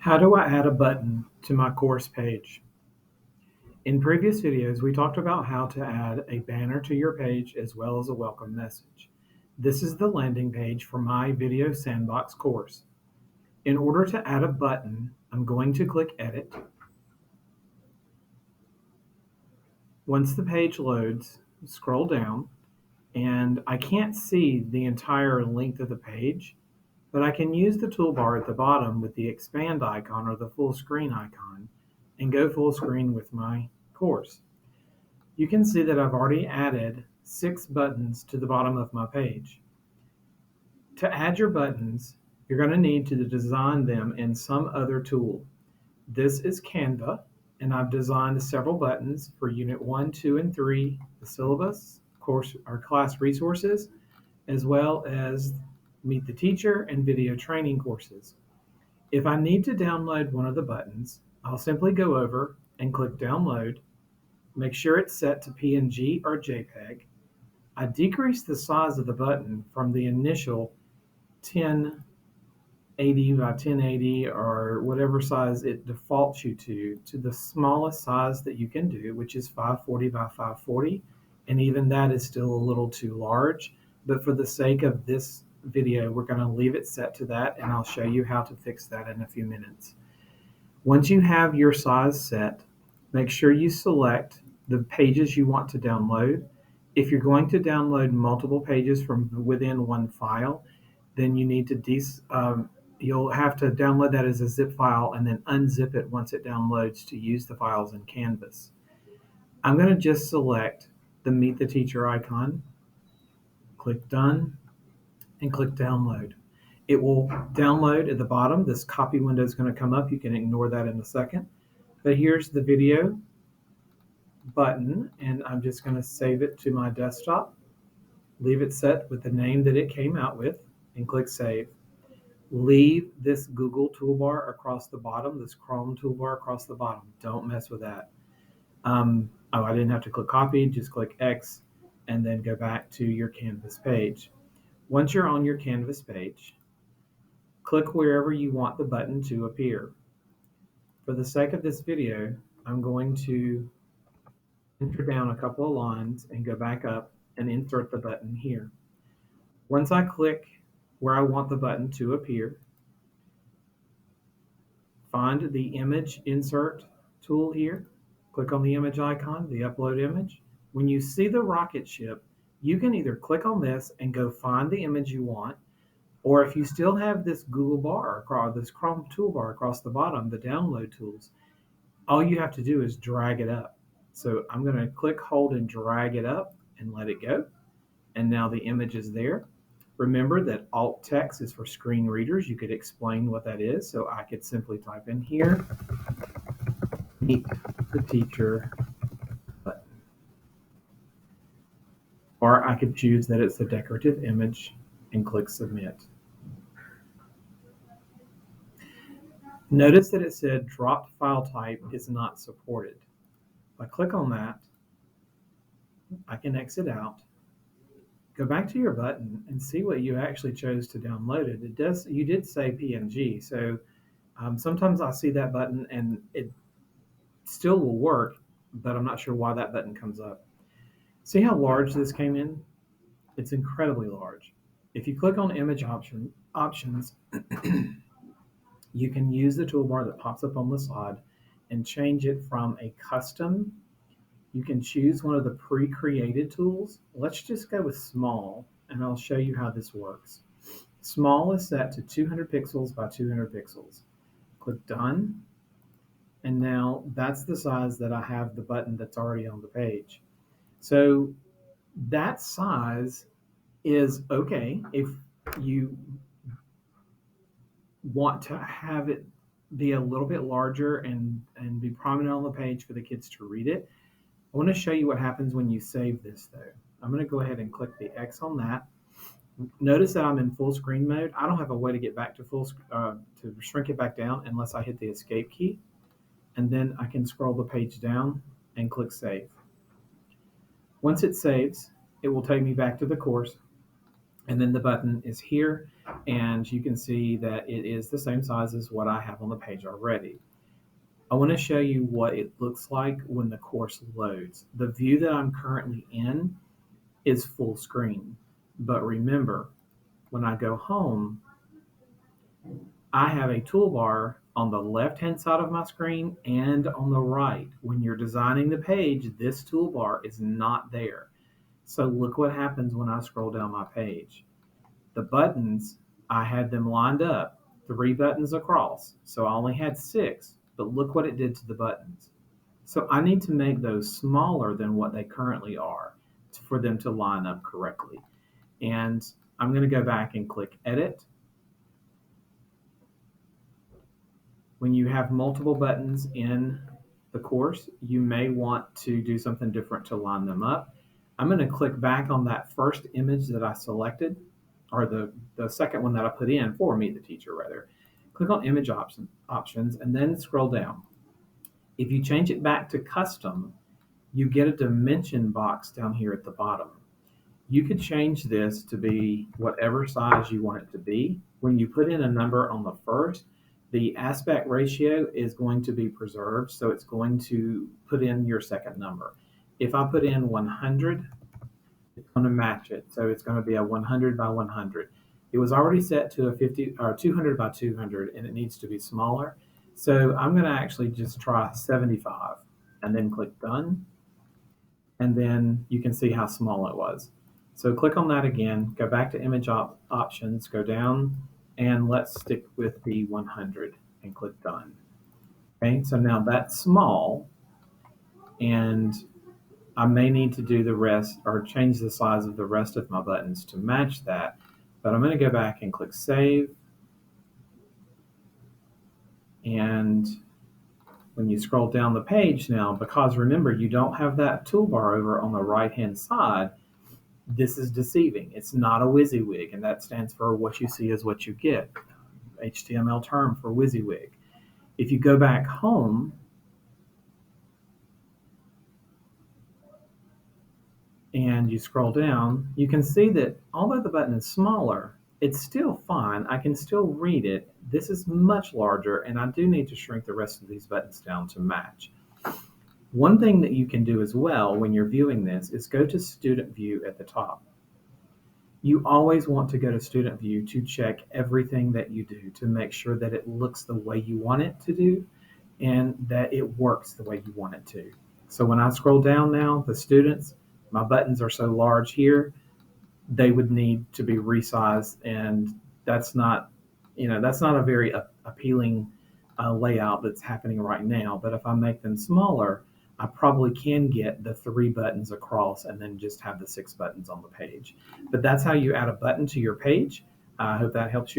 How do I add a button to my course page? In previous videos, we talked about how to add a banner to your page as well as a welcome message. This is the landing page for my Video Sandbox course. In order to add a button, I'm going to click Edit. Once the page loads, scroll down, and I can't see the entire length of the page, but I can use the toolbar at the bottom with the expand icon or the full screen icon and go full screen with my course. You can see that I've already added 6 buttons to the bottom of my page. To add your buttons, you're going to need to design them in some other tool. This is Canva, and I've designed several buttons for Unit 1, 2, and 3, the syllabus, course, or class resources, as well as Meet the Teacher and video training courses. If I need to download one of the buttons, I'll simply go over and click Download. Make sure it's set to PNG or JPEG. I decrease the size of the button from the initial 1080 by 1080 or whatever size it defaults you to the smallest size that you can do, which is 540 by 540. And even that is still a little too large. But for the sake of this video, we're going to leave it set to that, and I'll show you how to fix that in a few minutes. Once you have your size set, make sure you select the pages you want to download. If you're going to download multiple pages from within one file, then you need to you'll have to download that as a zip file and then unzip it once it downloads to use the files in Canvas. I'm going to just select the Meet the Teacher icon, click Done, and click Download. It will download at the bottom. This copy window is going to come up. You can ignore that in a second. But here's the video button, and I'm just going to save it to my desktop, leave it set with the name that it came out with, and click Save. Leave this Google toolbar across the bottom, this Chrome toolbar across the bottom. Don't mess with that. I didn't have to click Copy, just click X, and then go back to your Canvas page. Once you're on your Canvas page, click wherever you want the button to appear. For the sake of this video, I'm going to enter down a couple of lines and go back up and insert the button here. Once I click where I want the button to appear, find the image insert tool here, click on the image icon, the upload image. When you see the rocket ship, you can either click on this and go find the image you want, or if you still have this Google bar across this Chrome toolbar across the bottom, the download tools, all you have to do is drag it up. So I'm going to click, hold, and drag it up and let it go. And now the image is there. Remember that alt text is for screen readers. You could explain what that is. So I could simply type in here, Meet the Teacher button. Or I could choose that it's a decorative image and click Submit. Notice that it said dropped file type is not supported. If I click on that, I can exit out, go back to your button and see what you actually chose to download it. You did say PNG, so sometimes I see that button and it still will work, but I'm not sure why that button comes up. See how large this came in? It's incredibly large. If you click on image options, you can use the toolbar that pops up on the side and change it from a custom. You can choose one of the pre-created tools. Let's just go with small, and I'll show you how this works. Small is set to 200 pixels by 200 pixels. Click Done, and now that's the size that I have the button that's already on the page. So that size is okay if you want to have it be a little bit larger and be prominent on the page for the kids to read it. I want to show you what happens when you save this though. I'm going to go ahead and click the X on that. Notice that I'm in full screen mode. I don't have a way to get back to to shrink it back down unless I hit the escape key. And then I can scroll the page down and click Save. Once it saves, it will take me back to the course. And then the button is here, and you can see that it is the same size as what I have on the page already. I want to show you what it looks like when the course loads. The view that I'm currently in is full screen, but remember, when I go home, I have a toolbar on the left-hand side of my screen and on the right. When you're designing the page, this toolbar is not there. So look what happens when I scroll down my page. The buttons, I had them lined up, 3 buttons across. So I only had 6, but look what it did to the buttons. So I need to make those smaller than what they currently are for them to line up correctly. And I'm going to go back and click Edit. When you have multiple buttons in the course, you may want to do something different to line them up. I'm going to click back on that first image that I selected, or the second one that I put in for Meet the Teacher, rather. Click on Image Options and then scroll down. If you change it back to Custom, you get a dimension box down here at the bottom. You could change this to be whatever size you want it to be. When you put in a number on the first, the aspect ratio is going to be preserved, so it's going to put in your second number. If I put in 100, it's going to match it, so it's going to be a 100 by 100. It was already set to a 50 or 200 by 200, and it needs to be smaller. So I'm going to actually just try 75, and then click Done, and then you can see how small it was. So click on that again, go back to Image Options, go down, and let's stick with the 100 and click Done. Okay, so now that's small, and I may need to do the rest or change the size of the rest of my buttons to match that, but I'm going to go back and click Save. And when you scroll down the page now, because remember, you don't have that toolbar over on the right-hand side, this is deceiving. It's not a WYSIWYG, and that stands for what you see is what you get, HTML term for WYSIWYG. If you go back home and you scroll down, you can see that although the button is smaller, it's still fine. I can still read it. This is much larger, and I do need to shrink the rest of these buttons down to match. One thing that you can do as well when you're viewing this is go to Student View at the top. You always want to go to Student View to check everything that you do to make sure that it looks the way you want it to do and that it works the way you want it to. So when I scroll down now, the students, my buttons are so large here, they would need to be resized, and that's not a very appealing layout that's happening right now. But if I make them smaller, I probably can get the 3 buttons across and then just have the 6 buttons on the page. But that's how you add a button to your page. I hope that helps you.